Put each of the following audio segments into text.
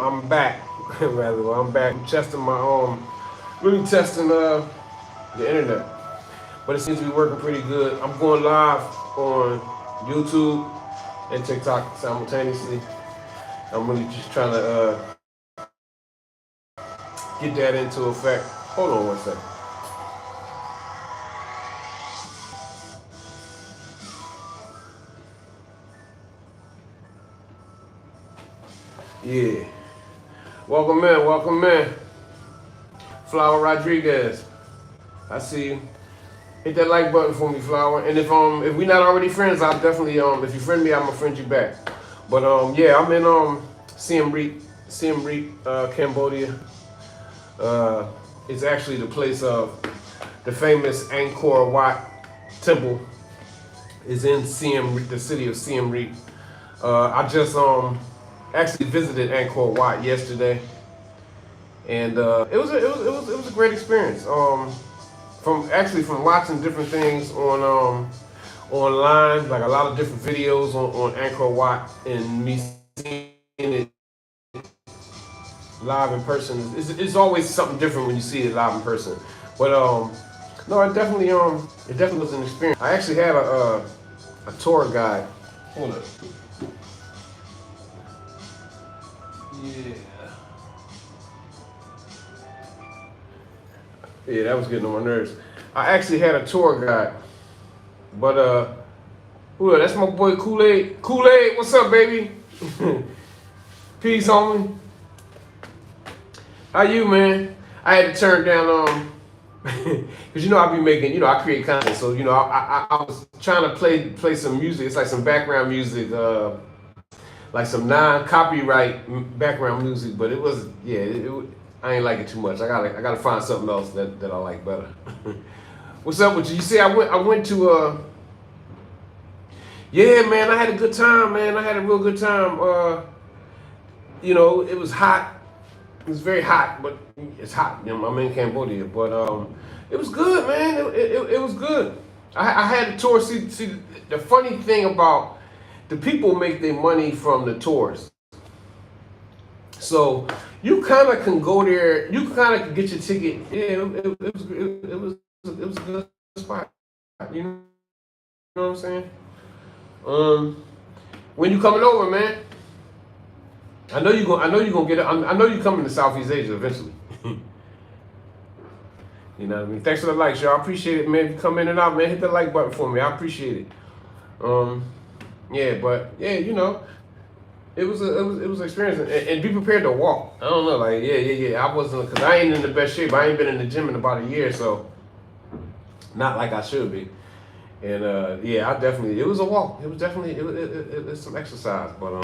I'm back. Rather, I'm back. I'm testing my really testing the internet. But it seems to be working pretty good. I'm going live on YouTube and TikTok simultaneously. I'm really just trying to get that into effect. Hold on one second. Yeah. Welcome in. Flower Rodriguez. I see you. Hit that like button for me, Flower. And if we not already friends, I'll definitely if you friend me, I'm gonna friend you back. But yeah, I'm in Siem Reap, Cambodia. It's actually the place of the famous Angkor Wat temple is in the city of Siem Reap. I just actually visited Angkor Wat yesterday, and it was a great experience. From watching different things on online, like a lot of different videos on Angkor Wat, and me seeing it live in person. It's always something different when you see it live in person. But no, it definitely was an experience. I actually had a tour guide. Hold up. Yeah. Yeah, that was getting on my nerves. I actually had a tour guide, but that's my boy Kool-Aid. Kool-Aid, what's up, baby? Peace, homie. How you, man? I had to turn down because I be making, I create content, so I was trying to play some music. It's like some background music, like some non-copyright background music, but it was I ain't like it too much. I gotta find something else that I like better. What's up with you? You see, I went to yeah, man, I had a good time, man. I had a real good time. It was hot. It was very hot, but it's hot. I'm in Cambodia, but it was good, man. It was good. I had a tour. See, the funny thing about the people make their money from the tours. So you kind of can go there. You kind of get your ticket. Yeah, it was a good spot. You know what I'm saying? When you coming over, man? I know you're gonna get it. I know you're coming to Southeast Asia eventually. You know what I mean? Thanks for the likes, y'all. I appreciate it, man. If you come in and out, man, hit the like button for me. I appreciate it. Yeah, but yeah, it was an experience, and be prepared to walk. I don't know, like yeah. I wasn't, because I ain't in the best shape. I ain't been in the gym in about a year, so not like I should be. And yeah, it was a walk. It was definitely it's some exercise, but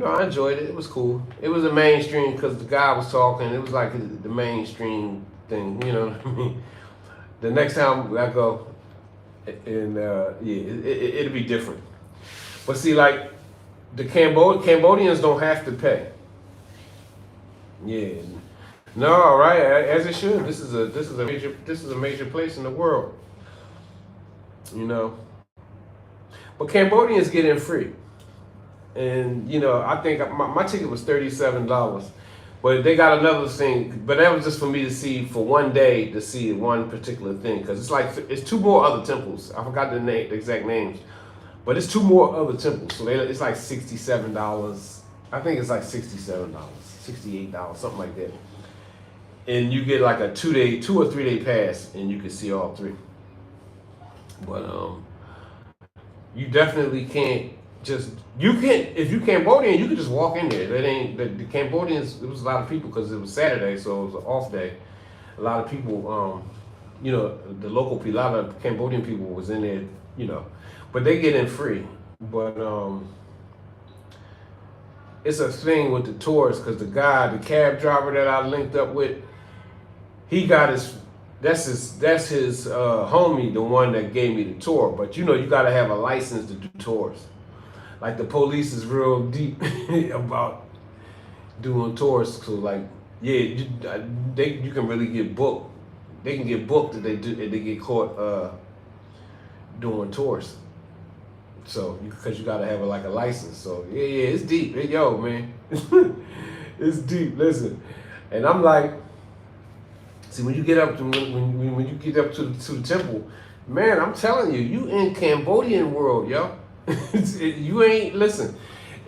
I enjoyed it. It was cool. It was a mainstream because the guy was talking. It was like the mainstream thing. You know what I mean? The next time I go, and it'll be different. But see, like the Cambodians don't have to pay. Yeah. No, right, as it should. This is a major place in the world. You know. But Cambodians get in free. And I think my ticket was $37, but they got another thing. But that was just for me to see for one day to see one particular thing, because it's two more other temples. I forgot the exact names, but it's two more other temples. So it's like $67. I think it's like $67, $68, something like that. And you get like a 2 or 3 day pass, and you can see all three. But you definitely can't. If you Cambodian, you could just walk in there. That ain't the Cambodians. It was a lot of people because it was Saturday, so it was an off day. A lot of people, the local people, a lot of Cambodian people was in there, but they get in free. But it's a thing with the tourists because the cab driver that I linked up with, he got that's his homie, the one that gave me the tour. But you got to have a license to do tours. Like the police is real deep about doing tours. So like, yeah, you can really get booked. They can get booked if they get caught doing tours. So because you gotta have like a license. So yeah, it's deep. Yo, man, It's deep. Listen, and I'm like, see, when you get up to when you get up to the temple, man, I'm telling you, you in Cambodian world, yo. You ain't listen.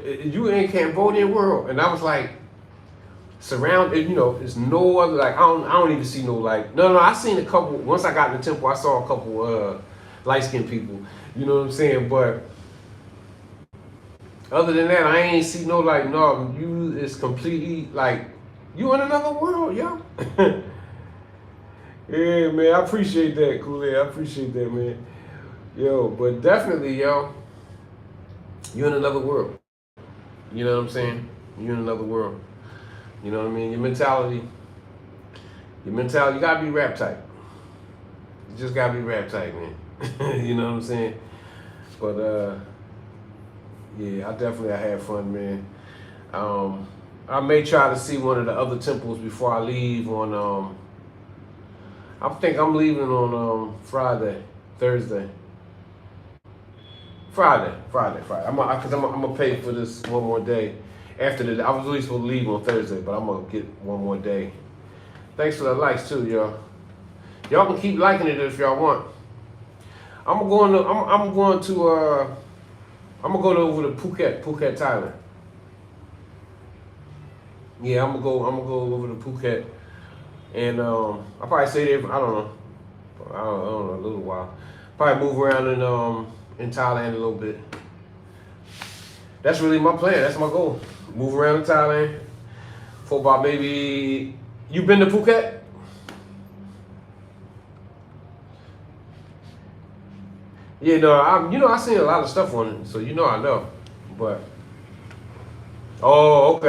You in Cambodian world, and I was like, surrounded. You know, there's no other like I don't even see no like no. I seen a couple. Once I got in the temple, I saw a couple light skinned people. You know what I'm saying? But other than that, I ain't see no like no. You is completely like you in another world, yo. Yeah, man, I appreciate that, Kool-Aid. I appreciate that, man. Yo, but definitely, yo, you in another world. You know what I'm saying? You in another world. You know what I mean? Your mentality, you gotta be rap tight. You just gotta be rap tight, man. You know what I'm saying? But yeah, I had fun, man. I may try to see one of the other temples before I leave on I think I'm leaving on Thursday. Friday. I'm gonna pay for this one more day. After the, I was really supposed to leave on Thursday, but I'm gonna get one more day. Thanks for the likes too, y'all. Y'all can keep liking it if y'all want. I'm going to over to Phuket, Thailand. Yeah, I'm gonna go over to Phuket, and I'll probably stay there. I don't know, a little while. Probably move around in Thailand a little bit. That's really my plan. That's my goal. Move around in Thailand for about maybe. You been to Phuket? Yeah, no, I seen a lot of stuff on it, so I know. But oh,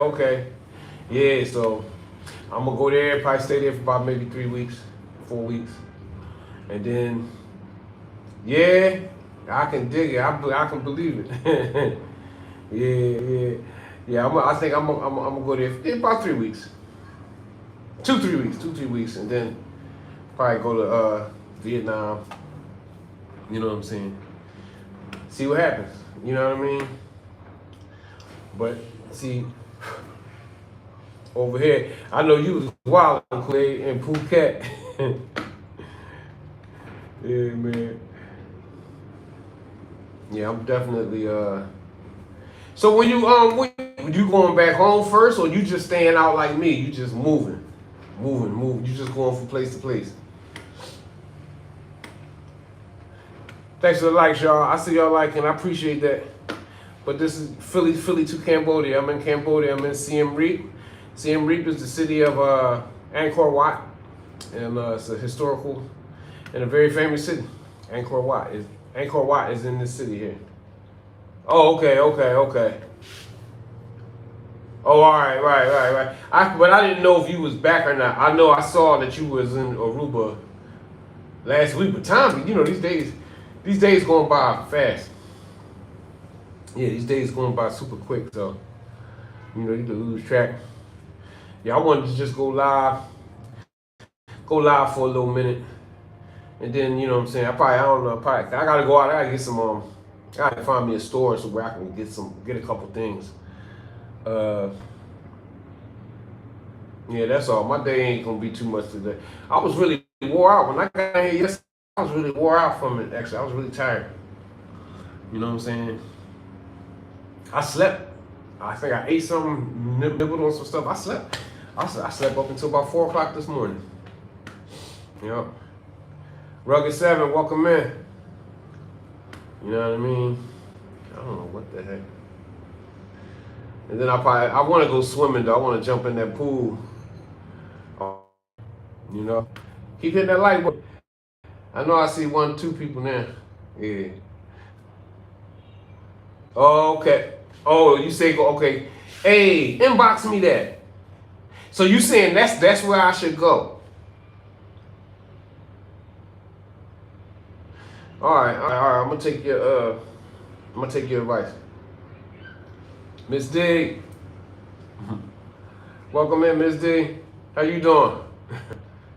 okay. Yeah, so I'm gonna go there, probably stay there for about maybe 3 weeks, 4 weeks, and then yeah, I can dig it. I can believe it. Yeah. I think I'm gonna go there for about 3 weeks, 2 3 weeks, and then probably go to Vietnam. You know what I'm saying? See what happens. You know what I mean? But see, over here, I know you was wild in Phuket. Yeah, man. Yeah, I'm definitely So when you going back home first, or you just staying out like me? You just moving. You just going from place to place. Thanks for the likes, y'all. I see y'all liking. I appreciate that. But this is Philly to Cambodia. I'm in Cambodia. I'm in Siem Reap. Siem Reap is the city of Angkor Wat, and it's a historical and a very famous city. Angkor Wat is in this city here. Oh, okay. Oh, all right. But I didn't know if you was back or not. I know I saw that you was in Aruba last week. But time, these days going by fast. Yeah, these days going by super quick. So, you can lose track. Yeah, I wanted to just go live for a little minute, and then I gotta go out. I gotta get some I gotta find me a store so where I can get a couple things. Yeah, that's all. My day ain't gonna be too much today. I was really wore out when I got here yesterday. I was really wore out from it. Actually, I was really tired. You know what I'm saying? I slept. I think I ate something, nibbled on some stuff. I slept. I slept up until about 4 o'clock this morning. Yep. Rugged 7, welcome in. You know what I mean? I don't know what the heck. And then I want to go swimming though. I want to jump in that pool. Keep hitting that light. I know I see 1, 2 people there. Yeah. Oh, okay. Oh, you say go. Okay. Hey, inbox me that. So you saying that's where I should go? All right. I'm gonna take your advice, Miss D. Welcome in, Miss D. How you doing?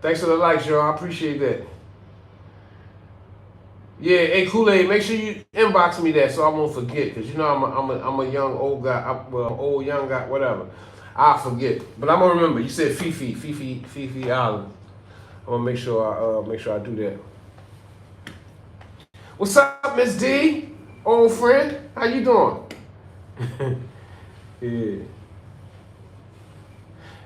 Thanks for the likes, y'all. I appreciate that. Yeah, hey Kool-Aid, make sure you inbox me that so I won't forget. Cause you know I'm a young old guy, well old young guy, whatever. I'll forget, but I'm gonna remember. You said Fifi Island. I'm gonna make sure I do that. What's up, Miss D? Old friend, how you doing? Yeah.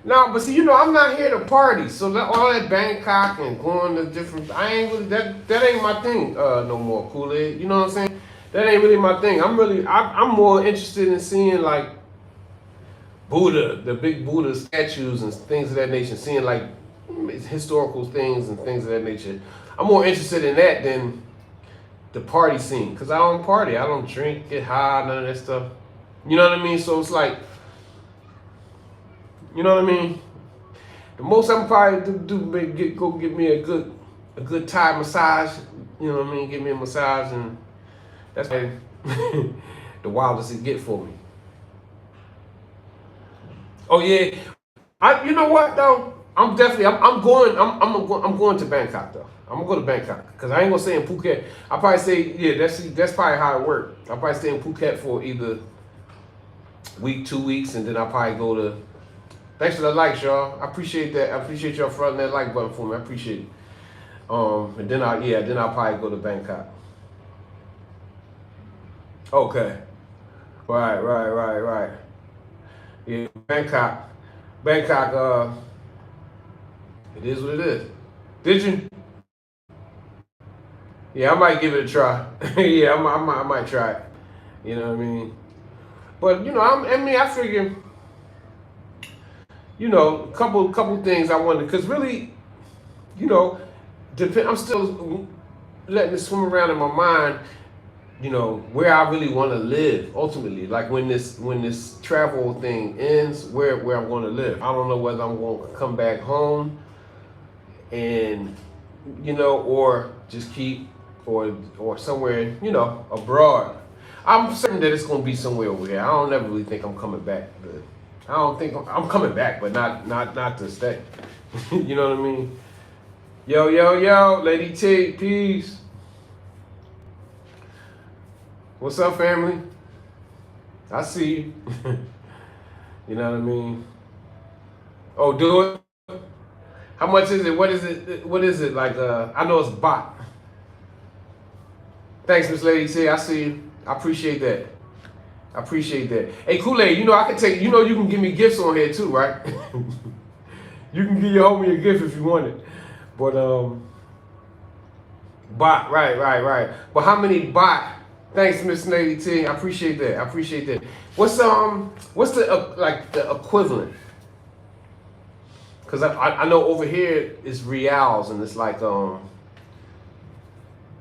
No, but see, you know, I'm not here to party, so all that Bangkok and going to different, I ain't really that ain't my thing no more, Kool-Aid. You know what I'm saying? That ain't really my thing. I'm more interested in seeing like Buddha, the big Buddha statues and things of that nature, seeing like historical things and things of that nature. I'm more interested in that than the party scene, cause I don't party, I don't drink, get high, none of that stuff. You know what I mean? So it's like, you know what I mean? The most I'm probably go get me a good Thai massage. You know what I mean? Give me a massage, and that's like the wildest it get for me. Oh yeah, you know what though? I'm going to Bangkok though. I'm gonna go to Bangkok because I ain't gonna stay in Phuket. I probably say yeah. That's probably how it worked. I probably stay in Phuket for either week, 2 weeks, and then I probably go to. Thanks for the likes, y'all. I appreciate that. I appreciate y'all for running that like button for me. I appreciate it. And then I'll probably go to Bangkok. Okay. Right. Yeah, Bangkok. It is what it is. Did you? Yeah, I might give it a try. Yeah, I might try it. You know what I mean? But you know, I figure, you know, couple things I wanted, because really, you know, I'm still letting it swim around in my mind, you know, where I really want to live ultimately. Like when this travel thing ends, where I'm going to live. I don't know whether I'm going to come back home and, you know, or just keep or somewhere, you know, abroad. I'm certain that it's going to be somewhere over here. I don't ever really think I'm coming back. But I don't think I'm coming back, but not to stay. You know what I mean? Yo, Lady T, peace. What's up, family? I see you. You know what I mean? Oh, do it. How much is it? What is it? What is it like? I know it's bot. Thanks, Miss Lady T. I see you. I appreciate that. I appreciate that. Hey, Kool-Aid, you know I can take. You know you can give me gifts on here too, right? You can give your homie a gift if you want it. But bot, right. But how many bot? Thanks, Miss Lady T. I appreciate that. I appreciate that. What's the like the equivalent? Cause I know over here it's reals and it's like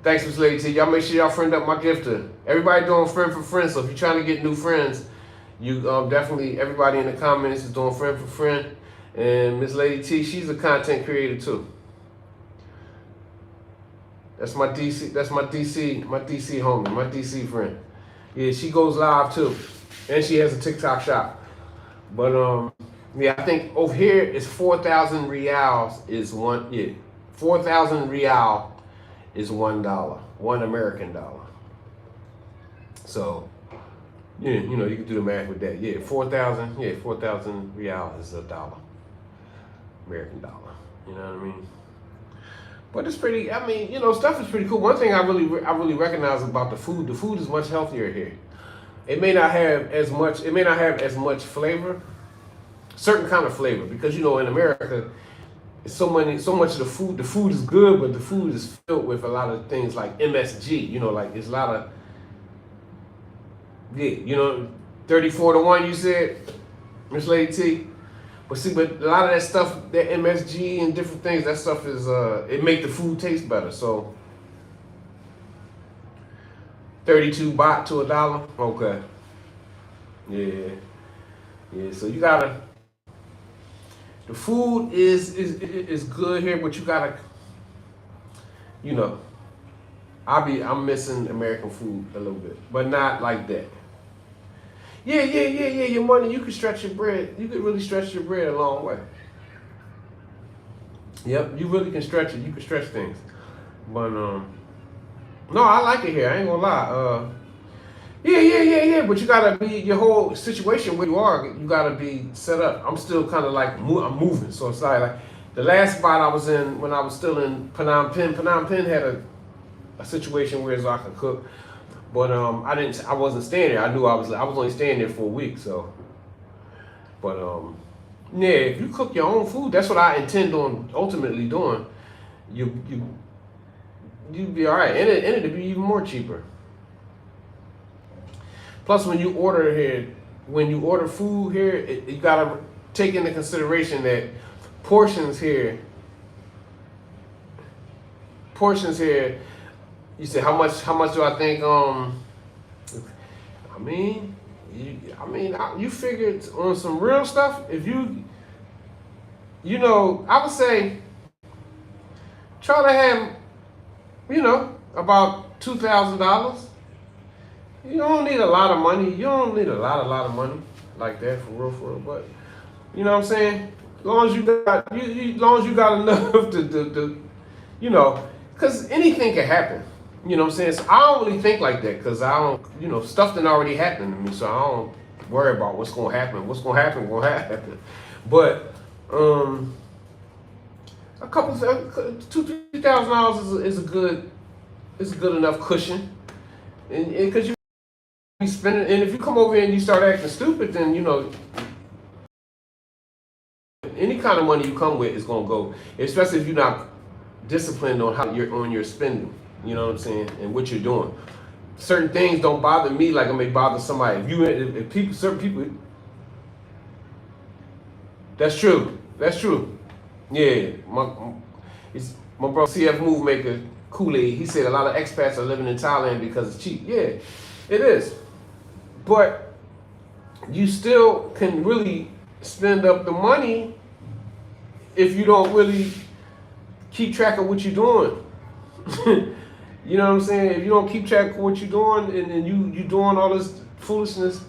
Thanks, Miss Lady T. Y'all make sure y'all friend up my gifter. Everybody doing friend for friend. So if you're trying to get new friends, you definitely everybody in the comments is doing friend for friend. And Miss Lady T, she's a content creator too. That's my DC homie, my DC friend. Yeah, she goes live too. And she has a TikTok shop. But yeah, I think over here it's 4,000 reals is one, yeah. 4,000 real is $1, one American dollar. So, yeah, you know, you can do the math with that. Yeah, 4,000 real is $1, American dollar. You know what I mean? But it's pretty. I mean, you know, stuff is pretty cool. One thing I really recognize about the food is much healthier here. It may not have as much. It may not have as much flavor, certain kind of flavor, because you know in America, it's so much of the food. The food is good, but the food is filled with a lot of things like MSG. You know, like it's a lot of you know, 34-1. You said, Miss Lady T. But see, but a lot of that stuff, that MSG and different things, that stuff is it make the food taste better. So 32 baht to $1. Okay. Yeah. So you gotta. The food is good here, but you gotta. You know, I'm missing American food a little bit, but not like that. Yeah. Your money, you can stretch your bread. You could really stretch your bread a long way. Yep, you really can stretch it. You can stretch things. But No, I like it here. I ain't gonna lie. Yeah. But you gotta be your whole situation where you are. You gotta be set up. I'm still kind of like I'm moving, so it's like the last spot I was in when I was still in Phnom Penh. Phnom Penh had a situation where I could cook, but I wasn't staying there. I knew I was only staying there for a week, so. But yeah, if you cook your own food, that's what I intend on ultimately doing. You'd be all right, and it'd be even more cheaper. Plus, when you order food here, you gotta take into consideration that portions here, portions here. You say how much? How much do I think? I mean, you figured on some real stuff. If I would say try to have, about $2,000. You don't need a lot of money. You don't need a lot of money like that for real. But you know what I'm saying? As long as as long as you got enough because anything can happen. You know what I'm saying? So I don't really think like that because I don't, stuff done already happened to me, so I don't worry about what's gonna happen. What's gonna happen, gonna happen. But a couple $2,000-3,000 is a good enough cushion, and because you be spending, and if you come over here and you start acting stupid, then any kind of money you come with is gonna go, especially if you're not disciplined on how you're on your spending. You know what I'm saying, and what you're doing. Certain things don't bother me like it may bother somebody. Certain people. That's true. That's true. Yeah, my brother CF Move Maker Kool-Aid. He said a lot of expats are living in Thailand because it's cheap. Yeah, it is. But you still can really spend up the money if you don't really keep track of what you're doing. You know what I'm saying? If you don't keep track of what you're doing and you doing all this foolishness,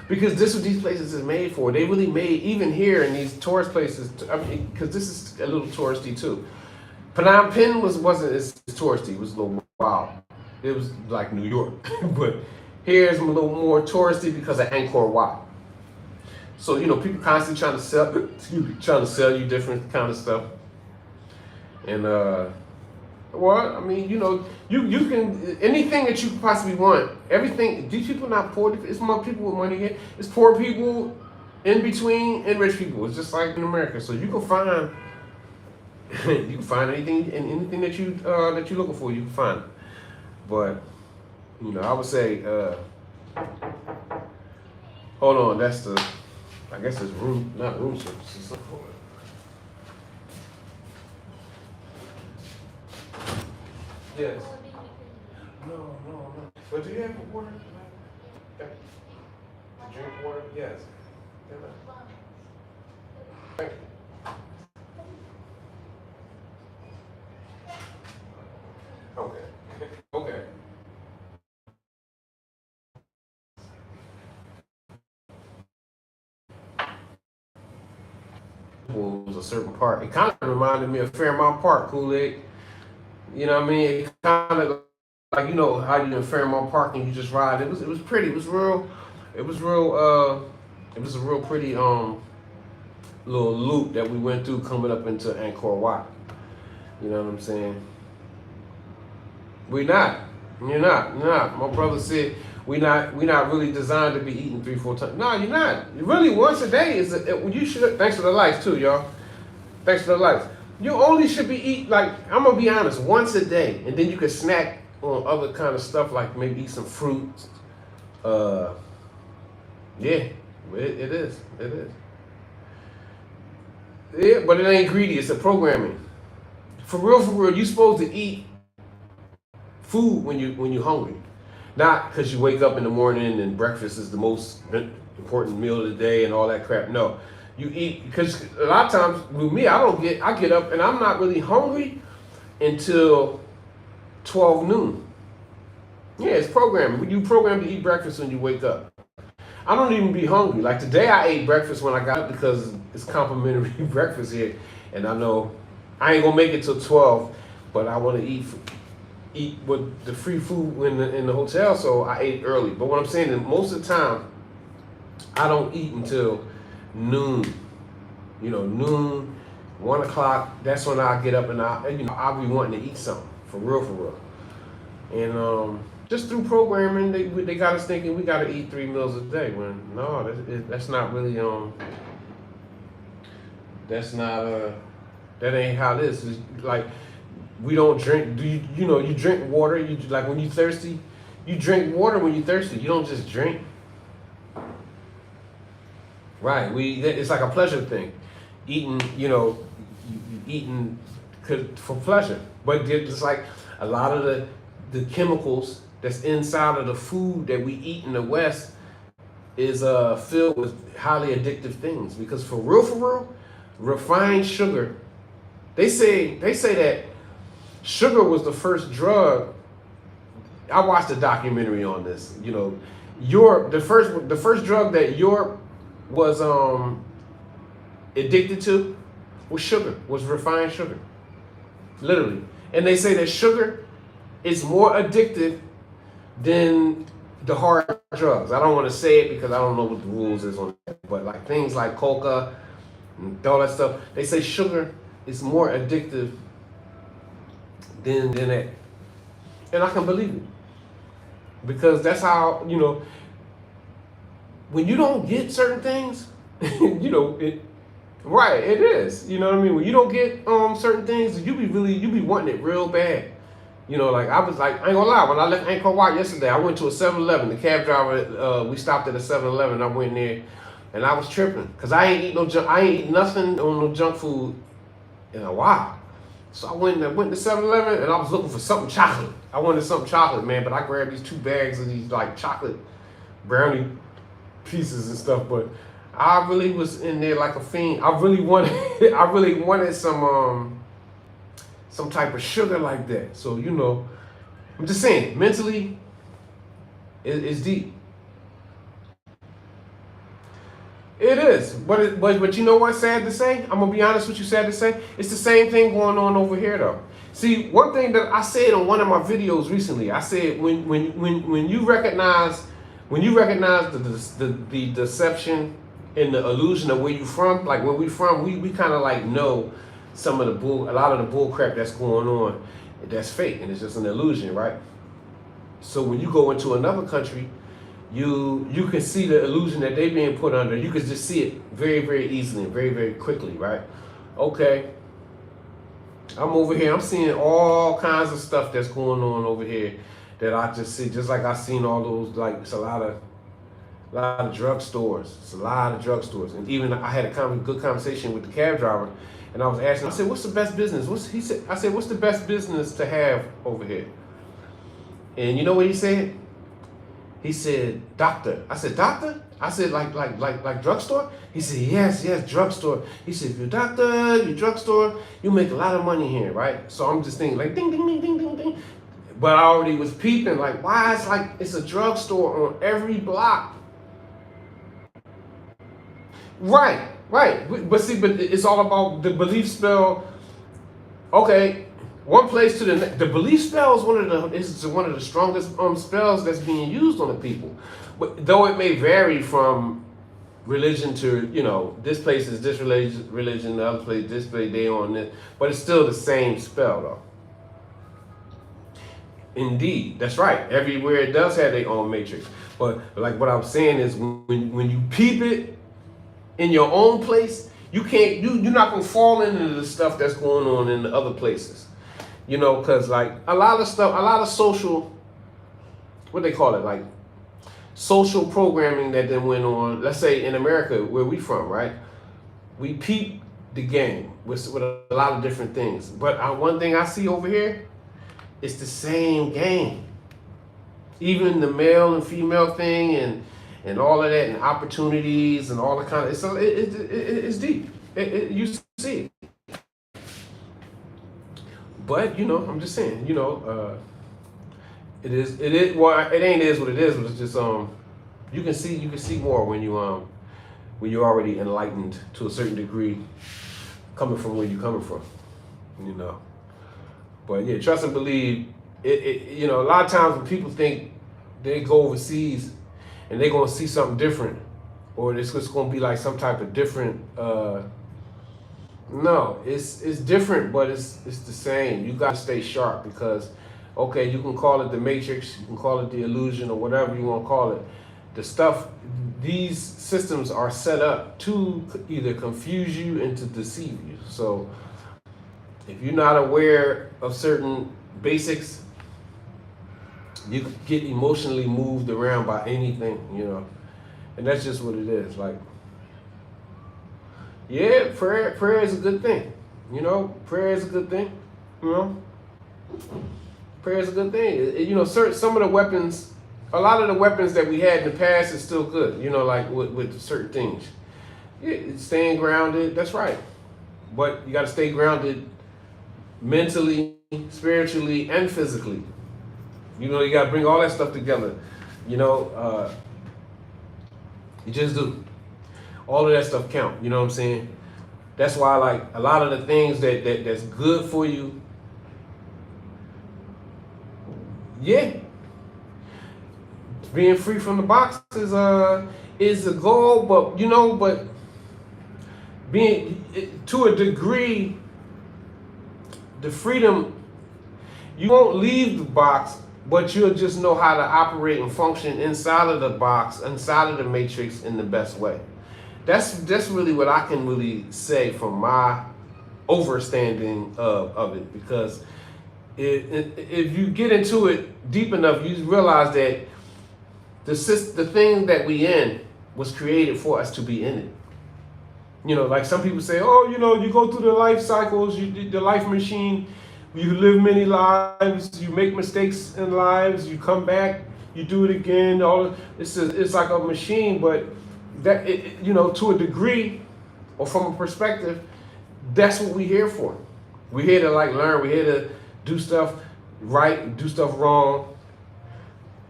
because this is what these places is made for. They really made, even here in these tourist places, because this is a little touristy too. Phnom Penh wasn't as touristy. It was a little wild. It was like New York. But here's a little more touristy because of Angkor Wat. So, people constantly trying to sell you different kind of stuff. And well, I mean, you can, anything that you could possibly want, everything. These people not poor. It's more people with money here. It's poor people in between and rich people. It's just like in America. So you can find anything and anything that you're looking for. You can find. But I would say, hold on. That's I guess it's not room service. Yes. No. But do you have water? Drink water? Yes. Thank you. Okay. Was a certain part. It kind of reminded me of Fairmount Park, Kool-Aid. You know what I mean? It kind of like how you in Fairmount Park and you just ride. It was pretty. It was real. It was a real pretty little loop that we went through coming up into Angkor Wat. You know what I'm saying? You're not. My brother said we're not really designed to be eating 3-4 times. No, you're not. Really, once a day you should. Thanks for the likes too, y'all. Thanks for the likes. You only should be eat, like, I'm gonna be honest, once a day, and then you can snack on other kind of stuff, like maybe eat some fruits. Yeah, it is. Yeah, but it ain't greedy. It's a programming. For real, you're supposed to eat food when you're hungry, not because you wake up in the morning and breakfast is the most important meal of the day and all that crap. No. You eat, because a lot of times with me, I get up and I'm not really hungry until 12 noon. Yeah, it's programming. You program to eat breakfast when you wake up. I don't even be hungry. Like today I ate breakfast when I got up because it's complimentary breakfast here. And I know I ain't gonna make it till 12, but I want to eat eat with the free food in the hotel, so I ate early. But what I'm saying is most of the time, I don't eat until noon. You know, noon, 1 o'clock. That's when I get up and I'll be wanting to eat something for real. And just through programming, they got us thinking we got to eat 3 meals a day. When no, that's not really that's not that ain't how it is. It's like we don't drink. You drink water? You like when you're thirsty, you drink water when you're thirsty. You don't just drink. Right. It's like a pleasure thing. Eating, eating for pleasure. But it's like a lot of the chemicals that's inside of the food that we eat in the West is filled with highly addictive things. Because for real, refined sugar, they say that sugar was the first drug. I watched a documentary on this. The first drug that Europe was addicted to was sugar, was refined sugar, literally. And they say that sugar is more addictive than the hard drugs. I don't want to say it because I don't know what the rules is on that, but like things like coca and all that stuff, they say sugar is more addictive than that. And I can believe it. Because that's how, when you don't get certain things, right, it is. You know what I mean? When you don't get certain things, you be wanting it real bad. Like I was like, I ain't gonna lie, when I left Angkor Wat yesterday, I went to a 7-Eleven. The cab driver, we stopped at a 7-Eleven. I went there and I was tripping because I ain't eat nothing on no junk food in a while. So I went to 7-Eleven and I was looking for something chocolate. I wanted something chocolate, man, but I grabbed these 2 bags of these like chocolate brownie pieces and stuff. But I really was in there like a fiend. I really wanted some type of sugar like that. So I'm just saying, mentally, it's deep. It is, but you know what's sad to say? I'm gonna be honest with you. Sad to say, it's the same thing going on over here, though. See, one thing that I said on one of my videos recently, I said when you recognize the deception and the illusion of where you from, like where we from, we kind of like know some of a lot of the bull crap that's going on, that's fake and it's just an illusion, right? So when you go into another country, you can see the illusion that they being put under. You can just see it very, very easily and very, very quickly, right? Okay, I'm over here. I'm seeing all kinds of stuff that's going on over here that I just see. Just like I seen all those, like it's a lot of drugstores. It's a lot of drugstores, and even I had a good conversation with the cab driver, and I was asking. I said, "What's the best business?" I said, "What's the best business to have over here?" And you know what he said? He said, "Doctor." I said, "Doctor?" I said, like drugstore? He said, yes, drugstore. He said, if you're a doctor, you're drugstore, you make a lot of money here, right? So I'm just thinking like ding, ding, ding, ding, ding, ding. But I already was peeping like, why it's a drugstore on every block. Right. But see, it's all about the belief spell. Okay. One place to the belief spell is one of the strongest spells that's being used on the people. But though it may vary from religion to, this place is this religion, the other place this place, they on this, but it's still the same spell though. Indeed, that's right. Everywhere it does have their own matrix. But like what I'm saying is when you peep it in your own place, you're not gonna fall into the stuff that's going on in the other places. Because like a lot of social, what they call it, like social programming that then went on, let's say in America, where we from, right? We peep the game with a lot of different things. But one thing I see over here, it's the same game. Even the male and female thing and all of that and opportunities and all the kind of, it's deep. You see it. But I'm just saying, it is well, it ain't is what it is, but it's just you can see more when you're already enlightened to a certain degree, coming from where you're coming from, But yeah, trust and believe You know, a lot of times when people think they go overseas and they're gonna see something different, or it's just gonna be like some type of different. No, it's different, but it's the same. You got to stay sharp because, okay, you can call it the matrix, you can call it the illusion, or whatever you want to call it. The stuff, these systems are set up to either confuse you and to deceive you. So if you're not aware of certain basics, you could get emotionally moved around by anything, you know, and that's just what it is. Like, yeah, prayer is a good thing, you know. Prayer is a good thing, you know. Prayer is a good thing. You know, some of the weapons, a lot of the weapons that we had in the past is still good, you know, like with certain things. Yeah, staying grounded, that's right. But you got to stay grounded mentally, spiritually, and physically. You know, you got to bring all that stuff together. You know, you just do. All of that stuff count. You know what I'm saying? That's why, like, a lot of the things that's good for you, yeah, being free from the box is a goal. But you know, but being to a degree, the freedom, you won't leave the box, but you'll just know how to operate and function inside of the box, inside of the matrix in the best way. That's really what I can really say from my overstanding of it, because if you get into it deep enough, you realize that the thing that we in was created for us to be in it. You know, like some people say, oh, you know, you go through the life cycles, the life machine, you live many lives, you make mistakes in lives, you come back, you do it again. It's like a machine, but that, you know, to a degree or from a perspective, that's what we're here for. We're here to like learn. We're here to do stuff right, do stuff wrong,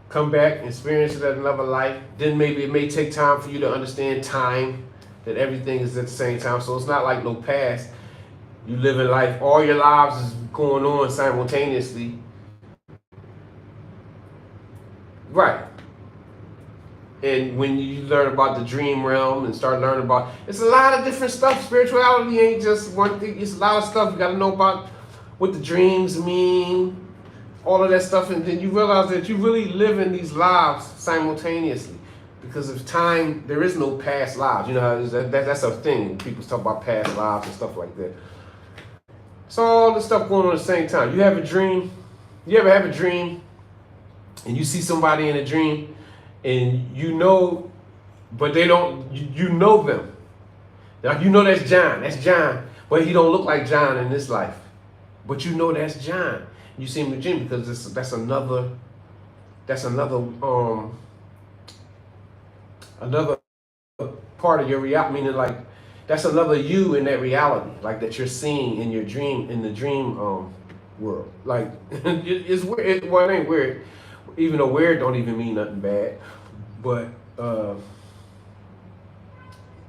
come back, experience it at another life. Then maybe it may take time for you to understand time, that everything is at the same time. So it's not like no past. You live in life, all your lives is going on simultaneously. Right. And when you learn about the dream realm and start learning about, it's a lot of different stuff. Spirituality ain't just one thing. It's a lot of stuff. You got to know about what the dreams mean, all of that stuff. And then you realize that you really live in these lives simultaneously. Because of time, there is no past lives. You know, that's a thing. People talk about past lives and stuff like that. So all this stuff going on at the same time. You have a dream. You ever have a dream and you see somebody in a dream and you know, but they don't, you know them. Like, you know that's John, but he don't look like John in this life. But you know that's John. You see him in the dream because that's another part of your reality, meaning like that's another you in that reality, like that you're seeing in your dream, in the dream world. Like it's weird. Well, it ain't weird, even though weird don't even mean nothing bad. But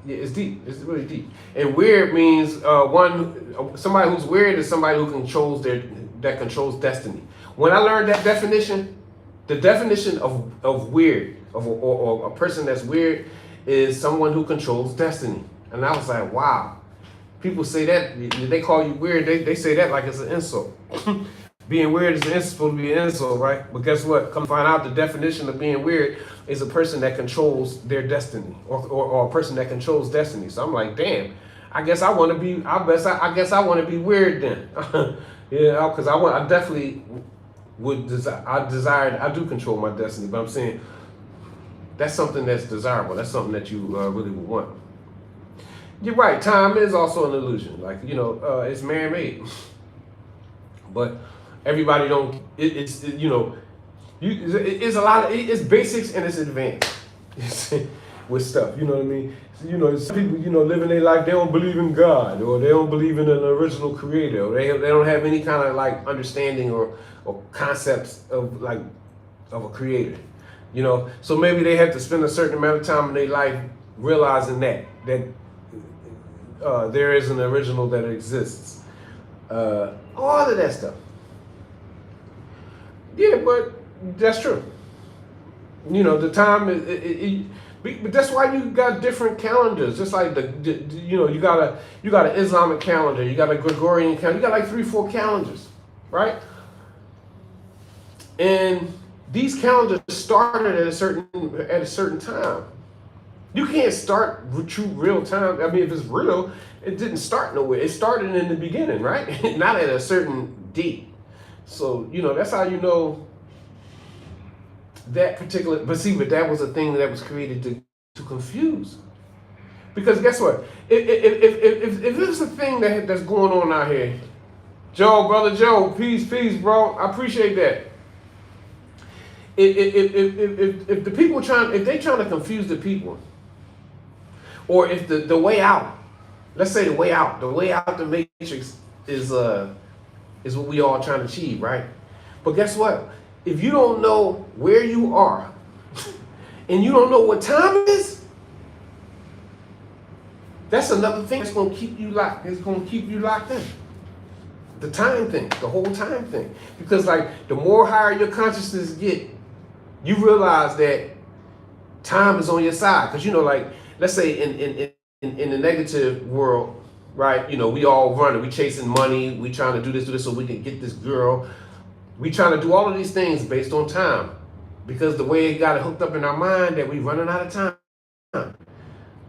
yeah, it's deep. It's really deep. And weird means somebody who's weird is somebody who controls that controls destiny. When I learned that definition, the definition of weird, or a person that's weird, is someone who controls destiny. And I was like, wow. People say that, they call you weird, they say that like it's an insult. Being weird is supposed to be an insult, right? But guess what? Come find out the definition of being weird is a person that controls their destiny, or a person that controls destiny. So I'm like, damn, I guess I want to be, I guess I want to be weird then. Yeah, because I definitely would desire, I do control my destiny, but I'm saying that's something that's desirable. That's something that you really would want. You're right. Time is also an illusion. Like, you know, it's man-made. But everybody don't. It's you know, it's a lot of it's basics and it's advanced with stuff. You know what I mean? So, you know, some people, you know, living their life, they don't believe in God, or they don't believe in an original creator, or they don't have any kind of like understanding or concepts of like of a creator. You know, so maybe they have to spend a certain amount of time in their life realizing that there is an original that exists. All of that stuff. Yeah, but that's true. You know, the time but that's why you got different calendars. Just like you know, you got an Islamic calendar, you got a Gregorian calendar, you got like 3-4 calendars, right? And these calendars started at a certain time. You can't start true real time. I mean, if it's real, it didn't start nowhere. It started in the beginning, right? Not at a certain date. So, you know, that's how you know that particular, but that was a thing that was created to confuse. Because guess what? If there's a thing that's going on out here, brother Joe, peace, bro. I appreciate that. If the people if they trying to confuse the people, or if the way out, let's say the way out the matrix is what we all trying to achieve, right? But guess what? If you don't know where you are, and you don't know what time it is, that's another thing that's gonna keep you locked. It's gonna keep you locked in. The time thing, the whole time thing. Because like the more higher your consciousness get, you realize that time is on your side. Because you know, like let's say in the negative world, right? You know, we all running, we chasing money, we trying to do this so we can get this girl. We trying to do all of these things based on time, because the way it got it hooked up in our mind that we running out of time.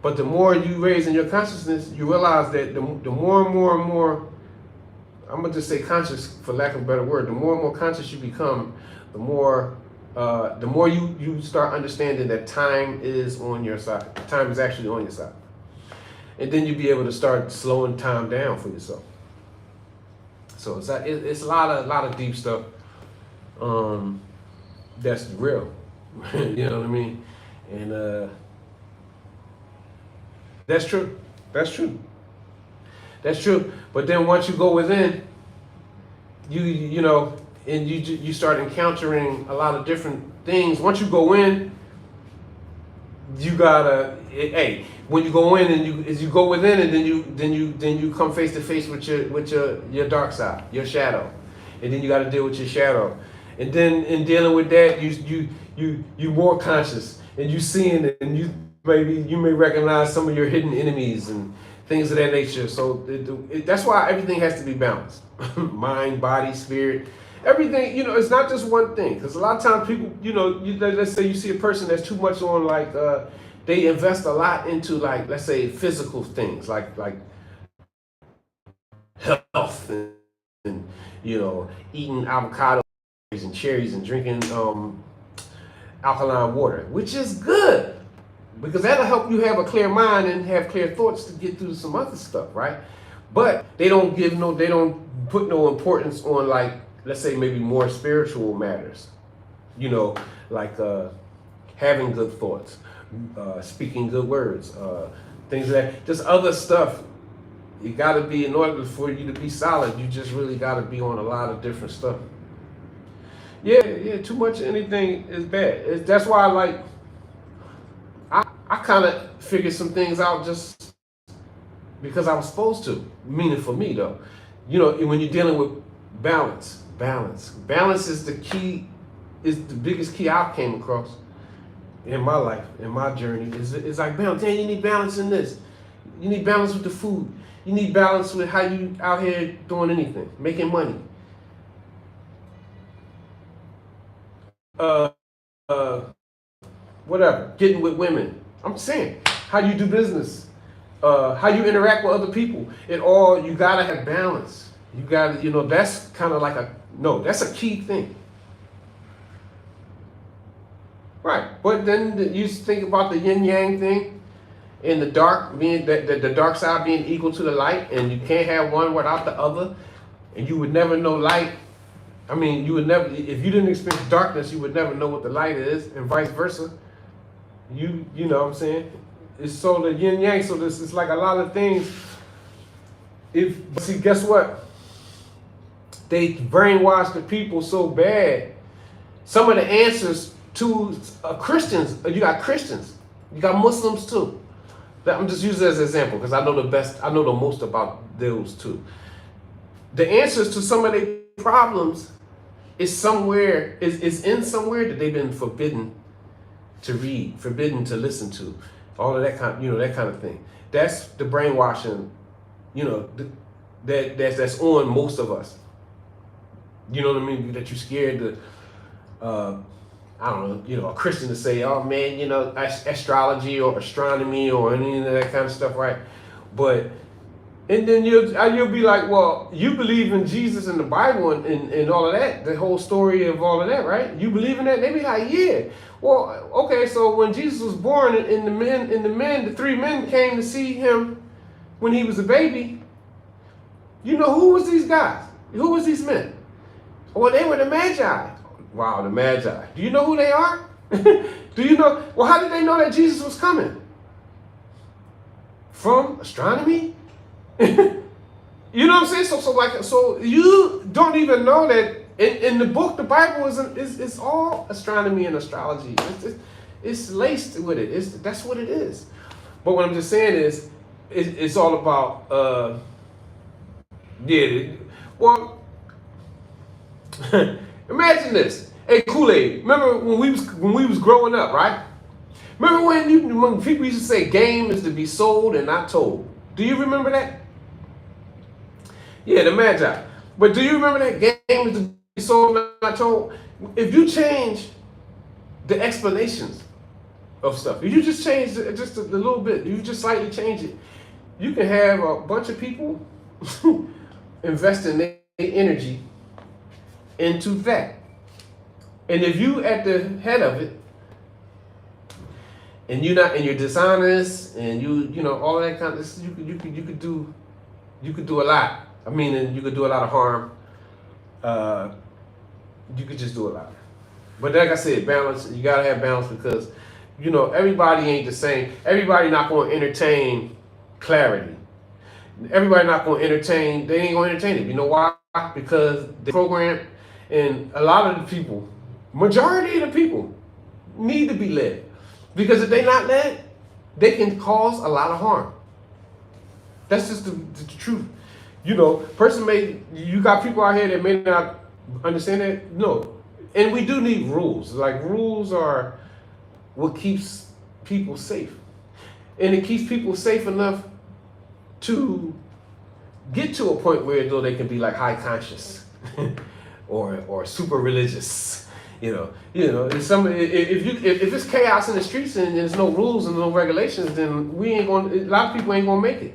But the more you raise in your consciousness, you realize that the more and more, I'm gonna just say conscious for lack of a better word, the more and more conscious you become, the more you start understanding that time is on your side. Time is actually on your side. And then you'll be able to start slowing time down for yourself. So it's a lot of deep stuff that's real. You know what I mean? And that's true. But then once you go within, you know, and you start encountering a lot of different things. Once you go in, you gotta, hey, when you go in and you go within, and then you come face to face with your dark side, your shadow, and then you got to deal with your shadow, and then in dealing with that, you more conscious, and you seeing it, and you may recognize some of your hidden enemies and things of that nature. So that's why everything has to be balanced. Mind, body, spirit, everything. You know, it's not just one thing. Because a lot of times people, you know, let's say you see a person that's too much on like, they invest a lot into like, let's say physical things like health and you know, eating avocados and cherries and drinking alkaline water, which is good. Because that'll help you have a clear mind and have clear thoughts to get through some other stuff, right? But they don't put no importance on like, let's say maybe more spiritual matters. You know, like having good thoughts, speaking good words, things like that. Just other stuff. You gotta be, in order for you to be solid, you just really gotta be on a lot of different stuff. Yeah, too much of anything is bad. That's why I kind of figured some things out just because I was supposed to. Meaning for me though, you know, when you're dealing with balance is the key, is the biggest key I came across in my life, in my journey. It's like balance. Damn, you need balance in this. You need balance with the food. You need balance with how you out here doing anything, making money. Whatever, getting with women. I'm saying, how you do business, how you interact with other people. You gotta have balance. You gotta, you know, that's kind of like that's a key thing. Right, but then you think about the yin yang thing, and the dark being, the dark side being equal to the light, and you can't have one without the other, and you would never know light. I mean, you would never, if you didn't experience darkness, you would never know what the light is, and vice versa. You know what I'm saying? It's so the yin yang. So this is like a lot of things. But see, guess what? They brainwash the people so bad. Some of the answers to Christians, you got Christians, you got Muslims too. I'm just using it as an example because I know the most about those two. The answers to some of their problems it's somewhere, it's in somewhere that they've been forbidden to read, forbidden to listen to, all of that kind, that kind of thing. That's the brainwashing, that's on most of us. You know what I mean? That you're scared to, I don't know, a Christian to say, oh man, astrology or astronomy or any of that kind of stuff, right? But, and then you'll be like, well, you believe in Jesus and the Bible and all of that, the whole story of all of that, right? You believe in that? They be like, yeah. Well, okay, so when Jesus was born and the three men came to see him when he was a baby, who was these guys? Who was these men? Well, they were the Magi. Wow, the Magi. Do you know who they are? Do you know? Well, how did they know that Jesus was coming? From astronomy? You know what I'm saying? So you don't even know that in the book, the Bible is all astronomy and astrology. It's laced with it. That's what it is. But what I'm just saying is, it's all about well. Imagine this. Hey, Kool-Aid. Remember when we was growing up, right? Remember when people used to say game is to be sold and not told? Do you remember that? Yeah, the Magi. But do you remember that game is to be sold and not told? If you change the explanations of stuff, if you just change just a little bit, you just slightly change it, you can have a bunch of people investing their energy into that. And if you at the head of it, and you're dishonest, and all of that kind of stuff, you could do a lot. I mean, and you could do a lot of harm. You could just do a lot. But like I said, balance. You gotta have balance because everybody ain't the same. Everybody not going to entertain clarity. Everybody not going to entertain. They ain't going to entertain it. You know why? Because the program. And a lot of the people, majority of the people, need to be led. Because if they're not led, they can cause a lot of harm. That's just the truth. You got people out here that may not understand that. No. And we do need rules. Like, rules are what keeps people safe. And it keeps people safe enough to get to a point where they can be like high conscious. Or super religious, if it's chaos in the streets and there's no rules and no regulations, then a lot of people ain't gonna make it.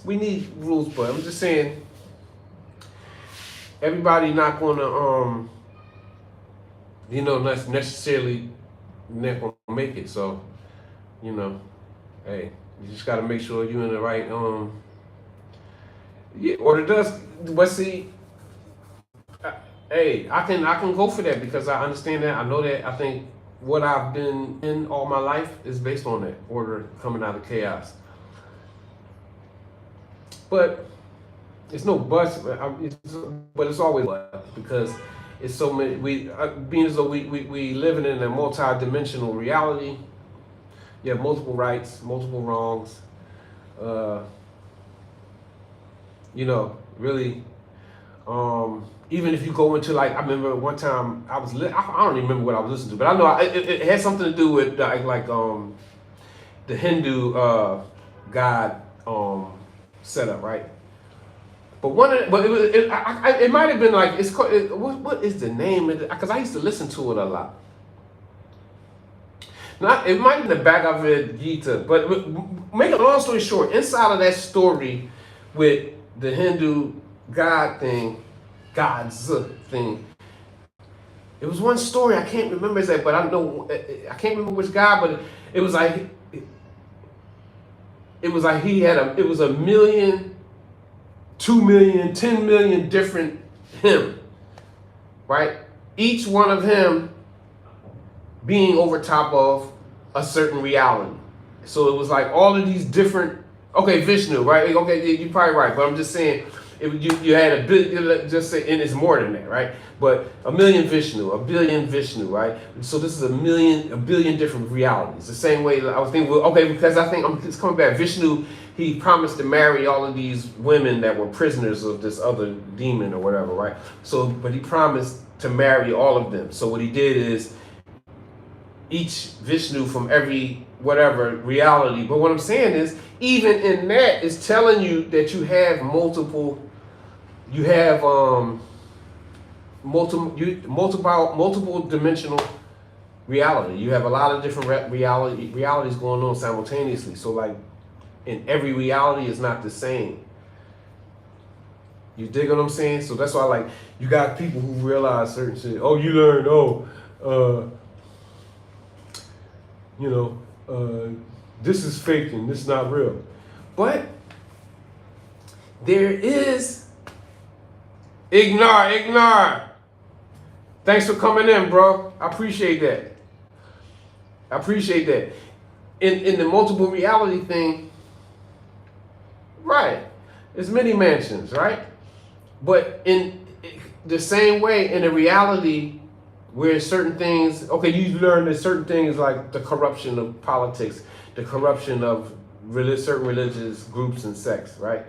We need rules, but I'm just saying, everybody not gonna necessarily not gonna make it. So, hey, you just gotta make sure you're in the right order does. But see. Hey, I can go for that because I understand that. I know that. I think what I've been in all my life is based on that order coming out of chaos. But it's no but, but it's always but because it's so many. Being as though we living in a multi-dimensional reality. You have multiple rights, multiple wrongs. Really. Even if you go into I remember one time I don't even remember what I was listening to, but I know it had something to do with the Hindu God setup, right? But it might have been it's called what is the name of it? Because I used to listen to it a lot. Now it might be the Bhagavad Gita, but make a long story short, inside of that story with the Hindu God thing. God's thing. It was one story I can't remember exactly, but I can't remember which God, but it was like he had it was 1 million, 2 million, 10 million different him, right? Each one of him being over top of a certain reality. So it was like all of these different. Okay, Vishnu, right? Okay, you're probably right, but I'm just saying. You had a billion, just say, and it's more than that, right? But 1 million Vishnu, 1 billion Vishnu, right? So this is 1 billion different realities. The same way I was thinking, okay, because I think it's coming back. Vishnu, he promised to marry all of these women that were prisoners of this other demon or whatever, right? So, but he promised to marry all of them. So what he did is each Vishnu from every whatever reality. But what I'm saying is, even in that, it's telling you that you have multiple multiple dimensional reality. You have a lot of different realities going on simultaneously. So like, in every reality is not the same. You dig what I'm saying? So that's why, like, you got people who realize certain shit. Oh, you learned, this is fake and this is not real. But there is ignore. Thanks for coming in, bro. I appreciate that. In the multiple reality thing, right, it's many mansions, right? But in the same way, in a reality where certain things, okay, you learn that certain things like the corruption of politics, the corruption of certain religious groups and sects, right?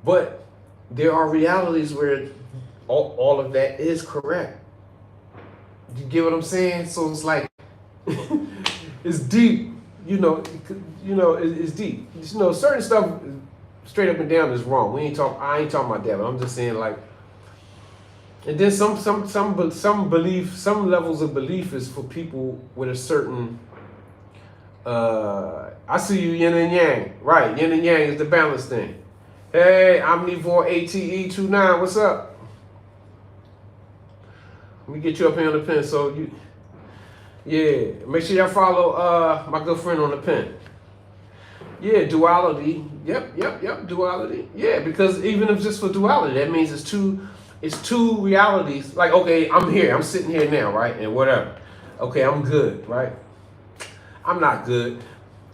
But there are realities where all of that is correct. You get what I'm saying? So it's like, it's deep, it's deep. Certain stuff straight up and down is wrong. I ain't talking about that, but I'm just saying, like, and then some levels of belief is for people with a certain I see you, yin and yang. Right, yin and yang is the balance thing. Hey, Omnivore ATE29, what's up? Let me get you up here on the pen. So make sure y'all follow my good friend on the pen. Yeah, duality. Yep, duality. Yeah, because even if just for duality, that means it's two realities. Like, okay, I'm here, I'm sitting here now, right? And whatever. Okay, I'm good, right? I'm not good.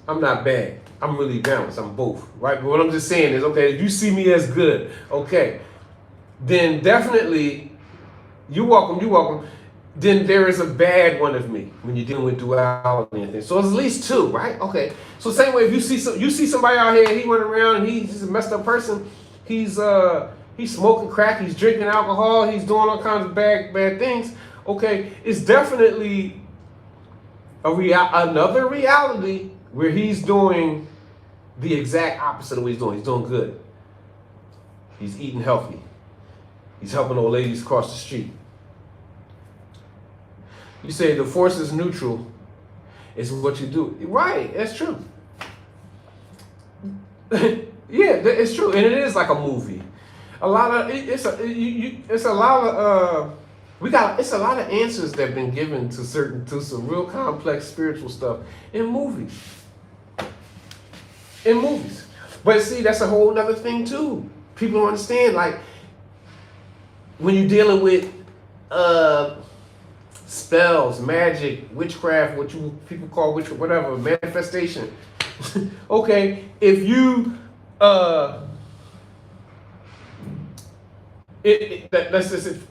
I'm not bad. I'm really balanced. I'm both, right? But what I'm just saying is, okay, if you see me as good, okay, then definitely you're welcome. Then there is a bad one of me when you're dealing with duality and things. So it's at least two, right? Okay. So same way, if you see somebody out here, he went around and he's a messed up person. He's smoking crack. He's drinking alcohol. He's doing all kinds of bad things. Okay, it's definitely another reality where he's doing the exact opposite of what he's doing. He's doing good. He's eating healthy. He's helping old ladies cross the street. You say the force is neutral. It's what you do. Right, that's true. Yeah, it's true. And it is like a movie. It's a lot of answers that have been given to some real complex spiritual stuff in movies. But see, that's a whole other thing too. People don't understand, like, when you're dealing with spells, magic, witchcraft, what people call witchcraft, whatever, manifestation. Okay, if you let's just,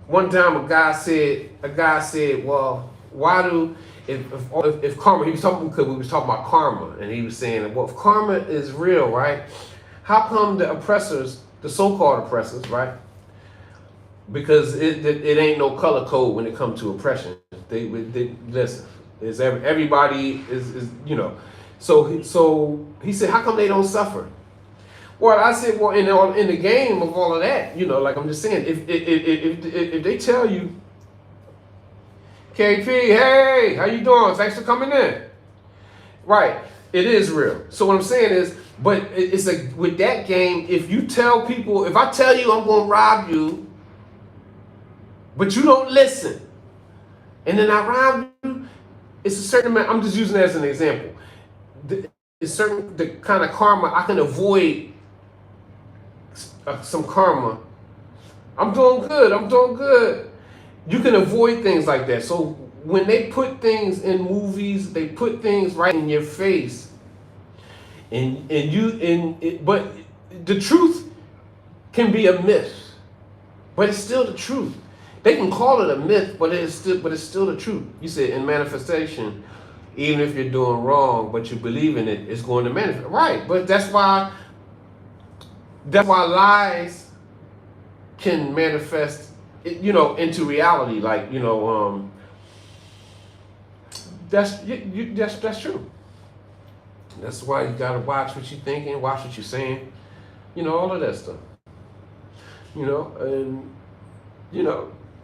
one time a guy said, well, why do if karma? He was talking because we was talking about karma, and he was saying, well, if karma is real, right? How come the oppressors, the so-called oppressors, right? Because it ain't no color code when it comes to oppression. They listen. Everybody is. So he said, how come they don't suffer? Well, I said, well, in the game of all of that, like I'm just saying, if they tell you, KP, hey, how you doing? Thanks for coming in. Right, it is real. So what I'm saying is, but it's like with that game, if you tell people, if I tell you I'm going to rob you, but you don't listen, and then I rob you, it's a certain amount. I'm just using that as an example. It's the kind of karma I can avoid. Some karma. I'm doing good. You can avoid things like that. So when they put things in movies, they put things right in your face, but the truth can be a myth, but it's still the truth. They can call it a myth, but it's still the truth. You said in manifestation, even if you're doing wrong, but you believe in it, it's going to manifest. Right, but that's why lies can manifest, into reality. Like, that's true. That's why you gotta watch what you're thinking, watch what you're saying, all of that stuff. And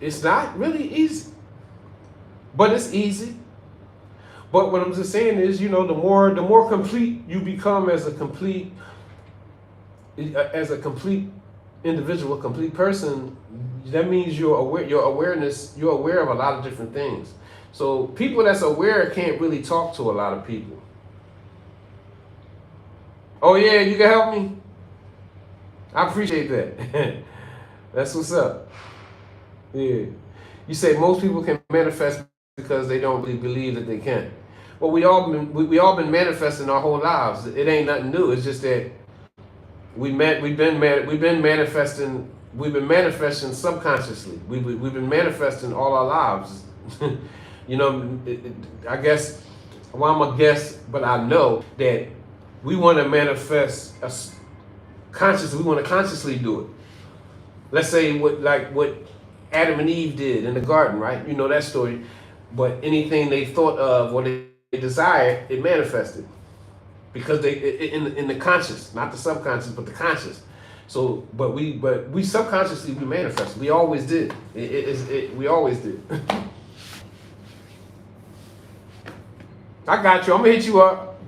it's not really easy, but it's easy. But what I'm just saying is, the more complete you become as a complete individual, complete person, that means you're aware. You're aware of a lot of different things. So people that's aware can't really talk to a lot of people. Oh yeah, you can help me? I appreciate that. That's what's up. Yeah. You say most people can manifest because they don't really believe that they can. Well, we all been manifesting our whole lives. It ain't nothing new. It's just that we've been manifesting subconsciously. We've been manifesting all our lives. I guess, well, I'm a guess, but I know that we want to manifest consciously. We want to consciously do it. Let's say what Adam and Eve did in the garden, right? You know that story. But anything they thought of or they desired, it manifested because they in the conscious, not the subconscious, but the conscious. So, but we subconsciously we manifest. We always did. We always did. I got you. I'm gonna hit you up.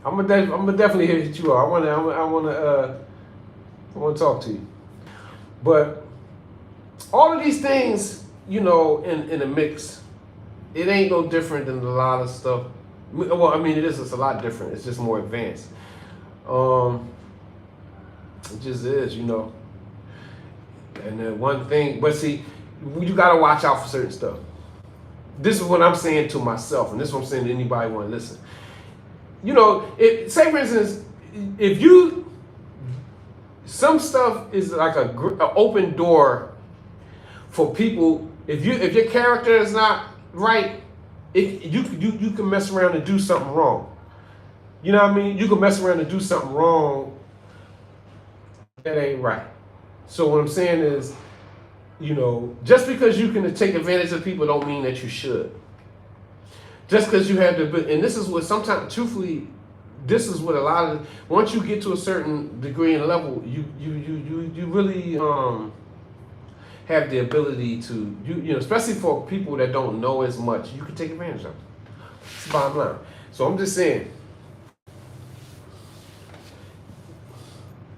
I'm gonna definitely hit you up. I wanna talk to you. But all of these things, in a mix, it ain't no different than a lot of stuff. Well, I mean, it is. It's a lot different. It's just more advanced. It just is, And then one thing, but see, you gotta watch out for certain stuff. This is what I'm saying to myself, and this is what I'm saying to anybody who want to listen. Say for instance, some stuff is like an open door for people. If your character is not right, you can mess around and do something wrong. You know what I mean? You can mess around and do something wrong that ain't right. So what I'm saying is, just because you can take advantage of people don't mean that you should. Just because you have and this is what sometimes, truthfully, this is what a lot of, once you get to a certain degree and level, you really have the ability to, especially for people that don't know as much, you can take advantage of it. It's the bottom line. So I'm just saying,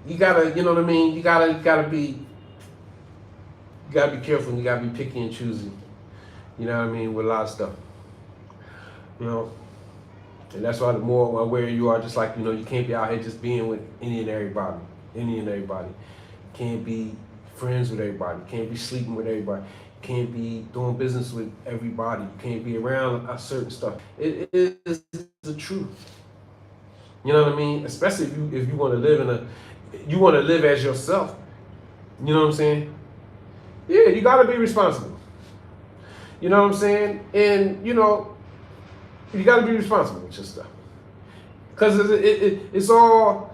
you gotta, you know what I mean? You gotta be careful. You gotta be picky and choosy. You know what I mean? With a lot of stuff. And that's why the more aware you are, just like, you can't be out here just being with any and everybody. You can't be friends with everybody. You can't be sleeping with everybody. You can't be doing business with everybody. You can't be around a certain stuff. It is the truth. You know what I mean? Especially if you want to live as yourself. You know what I'm saying? Yeah, you got to be responsible. You know what I'm saying? And, you got to be responsible with your stuff. Because it's all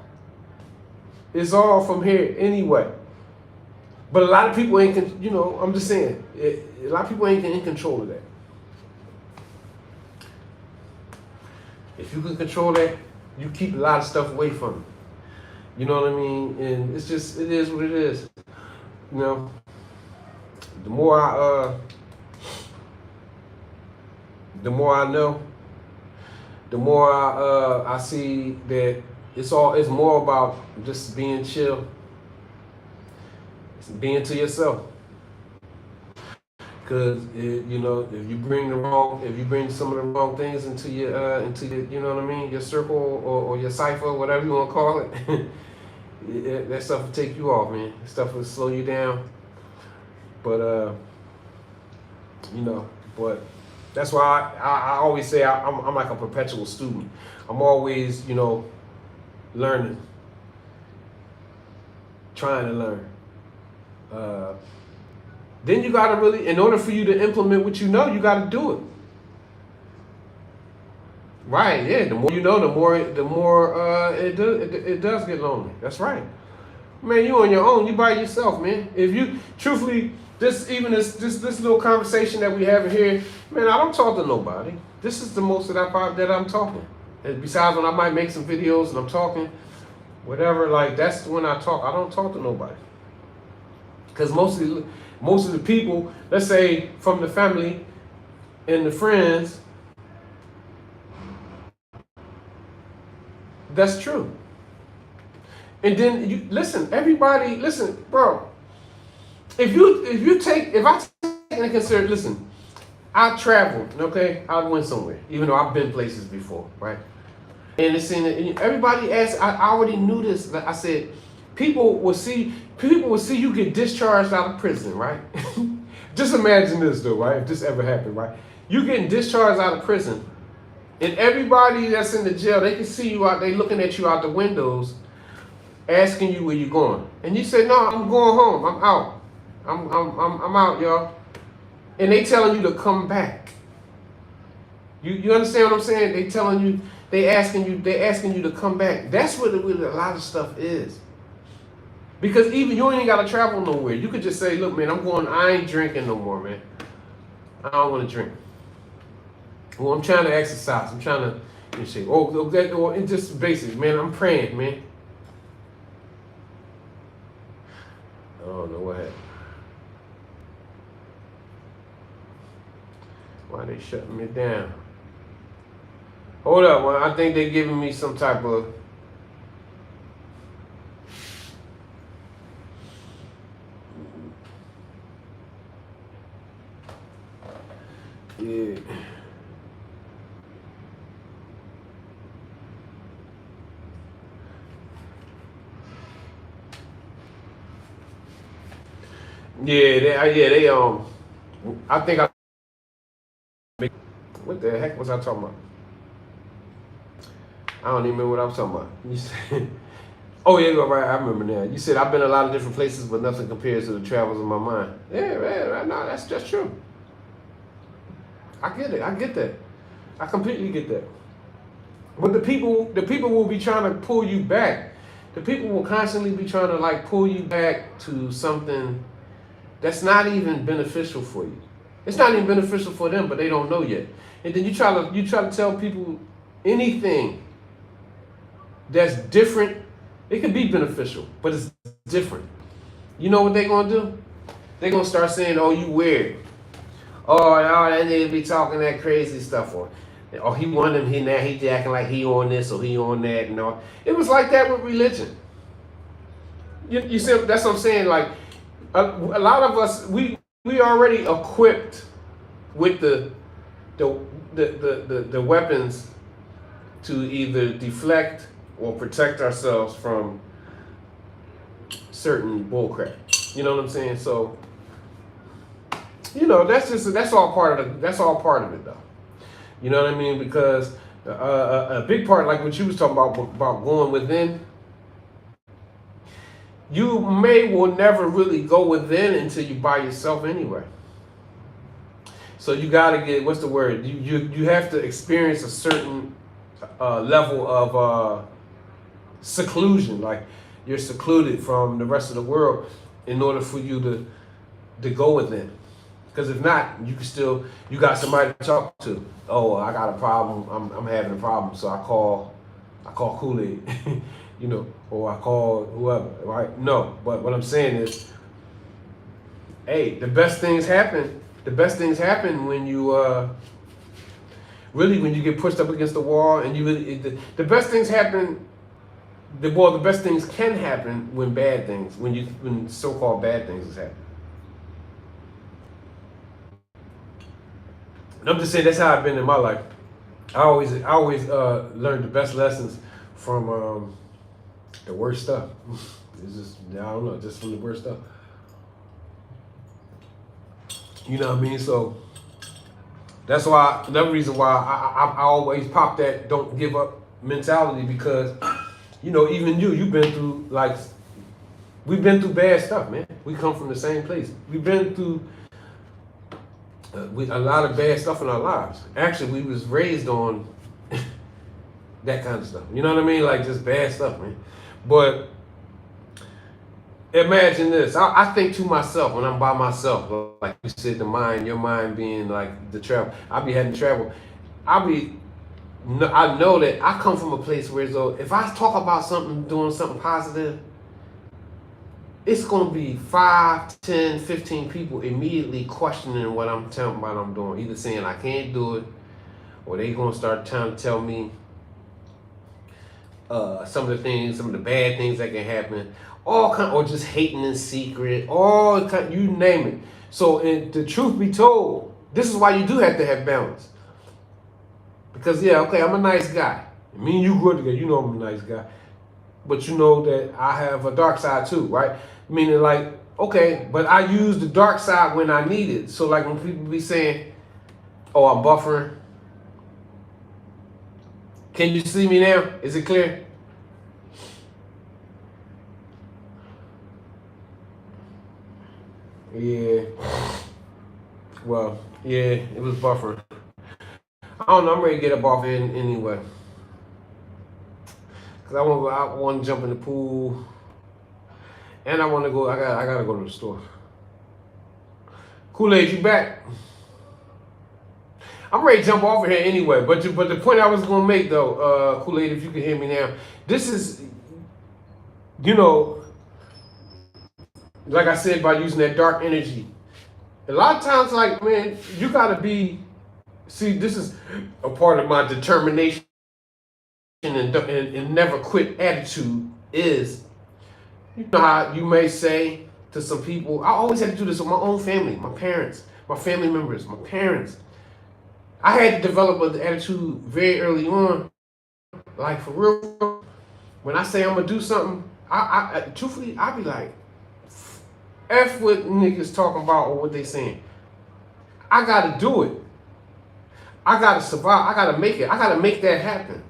from here anyway. But a lot of people ain't, I'm just saying, a lot of people ain't in control of that. If you can control that, you keep a lot of stuff away from it. You know what I mean? And it is what it is. The more I know, the more I see that it's more about just being chill, being to yourself. Because if you bring some of the wrong things into your your circle or your cipher, whatever you want to call it, that stuff will take you off, man. That stuff will slow you down. But but that's why I always say I'm like a perpetual student. I'm always, learning, trying to learn. Then you gotta really, in order for you to implement what you know, you gotta do it. Right, yeah. The more you know, the more it does get lonely. That's right. Man, you on your own. You by yourself, man. If you truthfully, this little conversation that we have here, man, I don't talk to nobody. This is the most that I'm talking. And besides when I might make some videos and I'm talking, whatever, like that's when I talk. I don't talk to nobody. Because most of the people, let's say from the family and the friends, that's true. And then you listen, everybody, listen, bro. If I take into consideration, listen, I traveled, okay? I went somewhere, even though I've been places before, right? And it's in everybody asked, I already knew this. I said, people will see you get discharged out of prison, right? Just imagine this though, right? If this ever happened, right? You getting discharged out of prison, and everybody that's in the jail, they can see you out, they looking at you out the windows, asking you where you going. And you say, no, I'm going home, I'm out. I'm out, y'all. And they telling you to come back. You understand what I'm saying? They telling you, they asking you to come back. That's what a lot of stuff is. Because even you ain't gotta travel nowhere. You could just say, look, man, I ain't drinking no more, man. I don't want to drink. Well, I'm trying to exercise. I'm trying to say, it's just basic, man. I'm praying, man. I don't know what happened. Why they shutting me down? Hold up, man. I think they're giving me some type of yeah. They I think what the heck was I talking about? I don't even remember what I was talking about. You said, oh yeah, right, I remember now. You said I've been a lot of different places, but nothing compares to the travels of my mind. Yeah, man, no, that's just true. I get it. I get that. I completely get that. But the people will be trying to pull you back. The people will constantly be trying to like pull you back to something that's not even beneficial for you. It's not even beneficial for them, but they don't know yet. And then you try to tell people anything that's different. It could be beneficial, but it's different. You know what they're gonna do? They're gonna start saying, "Oh, you weird. Oh, that nigga be talking that crazy stuff on. Oh, he wanted him. He acting like he on this or he on that and all." It was like that with religion. You see, that's what I'm saying. Like a lot of us, we already equipped with the weapons to either deflect or protect ourselves from certain bullcrap. You know what I'm saying? So, you know, that's all part of it though. You know what I mean? Because a big part, like what you was talking about going within, you will never really go within until you by yourself anyway. So you got to get, what's the word? You have to experience a certain level of seclusion, like you're secluded from the rest of the world in order for you to go within. Because if not, you got somebody to talk to. Oh, I got a problem. I'm having a problem, so I call Kool-Aid, you know, or I call whoever, right? No, but what I'm saying is, hey, the best things happen. The best things happen when you really when you get pushed up against the wall, and you really the best things happen. The best things can happen when when so-called bad things is happening. And I'm just saying that's how I've been in my life. I always learned the best lessons from the worst stuff. It's just, I don't know, just from the worst stuff. You know what I mean? So that's why, another reason why I always pop that don't give up mentality, because, you know, even you've been through, like, we've been through bad stuff, man. We come from the same place. We've been through a lot of bad stuff in our lives. Actually, we was raised on That kind of stuff. You know what I mean? Like just bad stuff, man. But imagine this. I think to myself when I'm by myself, like you said, your mind being like the travel. I be having travel. I know that I come from a place where though if I talk about something, doing something positive, it's gonna be 5, 10, 15 people immediately questioning what I'm telling about I'm doing. Either saying I can't do it, or they gonna start trying to tell me some of the things, some of the bad things that can happen, all kind, or just hating in secret, all kind, you name it. So, and the truth be told, this is why you do have to have balance. Because yeah, okay, I'm a nice guy. Me and you grew up together. You know I'm a nice guy, but you know that I have a dark side too, right? Meaning like, okay, but I use the dark side when I need it. So like when people be saying, "Oh, I'm buffering." Can you see me now? Is it clear? Yeah. Well, yeah, it was buffering. I don't know. I'm ready to get up off here anyway. Cause I want to jump in the pool, and I want to go. I gotta go to the store. Kool-Aid, you back? I'm ready to jump off of here anyway. But the point I was gonna make though, Kool-Aid, if you can hear me now, this is, you know, like I said, by using that dark energy. A lot of times, like man, you gotta be. See, this is a part of my determination and never quit attitude is, you know how you may say to some people, I always had to do this with my own family, my parents, my family members, my parents. I had to develop an attitude very early on, like for real. When I say I'm gonna do something, I truthfully, I be like, F what niggas talking about or what they saying. I gotta do it. I gotta survive. I gotta make it. I gotta make that happen.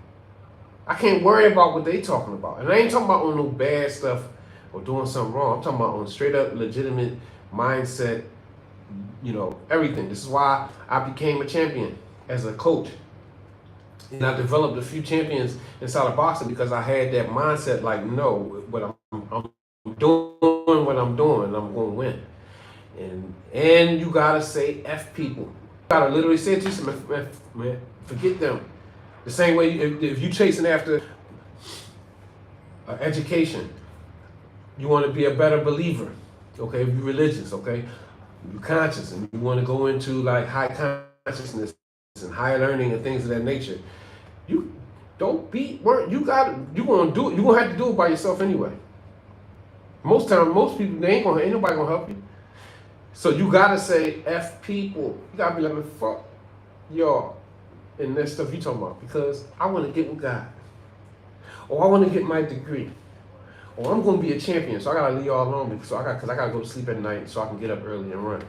I can't worry about what they talking about. And I ain't talking about on no bad stuff or doing something wrong. I'm talking about on straight up legitimate mindset, you know, everything. This is why I became a champion as a coach. And I developed a few champions inside of boxing because I had that mindset like, no, but I'm doing what I'm doing and I'm going to win. And you got to say F people. You got to literally say it to yourself, man, forget them. The same way if you chasing after education, you want to be a better believer, okay? If you're religious, okay? You're conscious and you want to go into like high consciousness and higher learning and things of that nature. You don't be, you gonna do it. You gonna have to do it by yourself anyway. Most people, ain't nobody gonna help you. So you gotta say F people. You gotta be like, fuck y'all and that stuff you talking about because I want to get with God, or I want to get my degree, or I'm gonna be a champion. So I gotta leave y'all alone because I gotta go to sleep at night so I can get up early and run.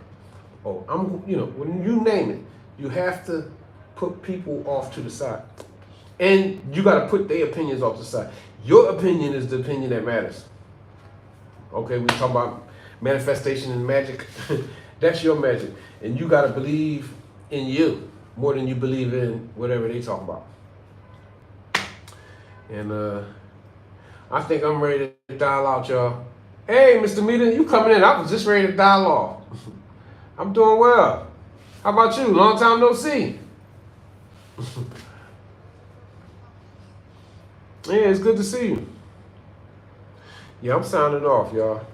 Or when you name it, you have to put people off to the side. And you got to put their opinions off the side. Your opinion is the opinion that matters. Okay, we talk about manifestation and magic. That's your magic. And you got to believe in you more than you believe in whatever they talk about. And I think I'm ready to dial out, y'all. Hey, Mr. Meter, you coming in. I was just ready to dial off. I'm doing well. How about you? Long time no see. Yeah, it's good to see you. Yeah, I'm signing off, y'all.